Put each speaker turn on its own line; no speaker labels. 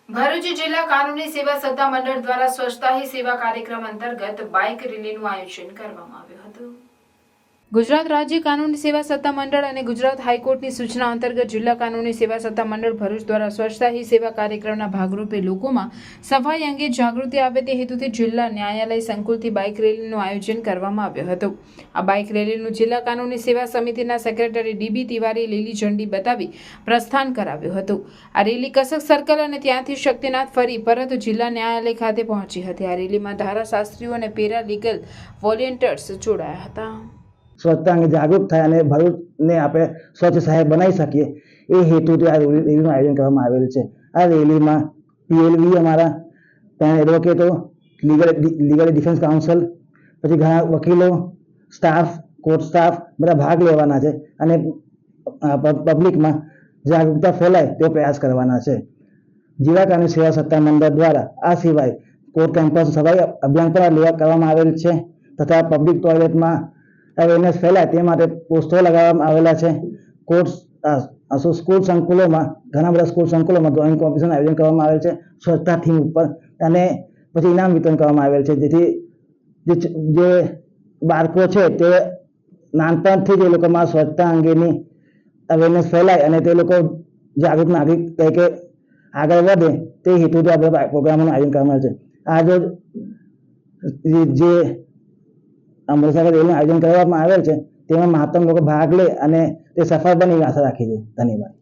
ભરૂચ જિલ્લા કાનૂની સેવા સત્તા મંડળ દ્વારા સ્વચ્છતા હી સેવા કાર્યક્રમ અંતર્ગત બાઇક રેલીનું આયોજન કરવામાં આવ્યું હતું। ગુજરાત રાજ્ય કાનૂની સેવા સત્તા મંડળ અને ગુજરાત હાઈકોર્ટની સૂચના અંતર્ગત જિલ્લા કાનૂની સેવા સત્તા મંડળ ભરૂચ દ્વારા સ્વચ્છતા હી સેવા કાર્યક્રમના ભાગરૂપે લોકોમાં સફાઈ અંગે જાગૃતિ આવે તે હેતુથી જિલ્લા ન્યાયાલય સંકુલથી બાઇક રેલીનું આયોજન કરવામાં આવ્યું હતું। આ બાઇક રેલીનું જિલ્લા કાનૂની સેવા સમિતિના સેક્રેટરી ડીબી તિવારી લીલી ઝંડી બતાવી પ્રસ્થાન કરાવ્યું હતું। આ રેલી કસક સર્કલ અને ત્યાંથી શક્તિનાથ ફરી પરત જિલ્લા ન્યાયાલય ખાતે પહોંચી હતી। આ રેલીમાં ધારાશાસ્ત્રીઓ અને પેરા લીગલ વોલેન્ટિયર્સ જોડાયા હતા।
સ્વચ્છતા અંગે જાગૃત થાય અને ભરૂચને આપણે સ્વચ્છ શહેર બનાવી શકીએ એ હેતુથી આ રેલીનું આયોજન કરવામાં આવેલ છે। આ રેલીમાં પીએલવી અમારા ત્યાં એડવોકેટો, લીગલ ડિફેન્સ કાઉન્સિલ, પછી ઘણા વકીલો, સ્ટાફ, કોર્ટ સ્ટાફ બધા ભાગ લેવાના છે અને પબ્લિકમાં જાગૃતતા ફેલાય તે પ્રયાસ કરવાના છે। જિલ્લા કાનૂની સેવા સત્તા મંડળ દ્વારા આ સિવાય કોર્ટ કેમ્પસ સફાઈ અભિયાન પણ કરવામાં આવેલ છે તથા પબ્લિક ટોયલેટમાં અવેરનેસ ફેલાય તે માટે પોસ્ટરો લગાવવામાં આવેલા છે। કોર્ટ સ્કૂલ સંકુલોમાં ઘણા બધા સ્કૂલ સંકુલોમાં ડ્રોઈંગ કોમ્પિટિશન આયોજન કરવામાં આવેલ છે સ્વચ્છતા થીમ ઉપર અને પછી ઇનામ વિતરણ કરવામાં આવેલ છે જેથી જે બાળકો છે તે નાનપણથી જ એ લોકોમાં સ્વચ્છતા અંગેની અવેરનેસ ફેલાય અને તે લોકો જાગૃત નાગરિક તરીકે આગળ વધે તે હેતુથી આપણે પ્રોગ્રામોનું આયોજન કરવામાં આવે છે। આજે જે અમૃતસર રેલીનું આયોજન કરવામાં આવેલ છે તેમાં મહત્તમ લોકો ભાગ લે અને તે સફળ બને એવી આશા રાખી છે। ધન્યવાદ।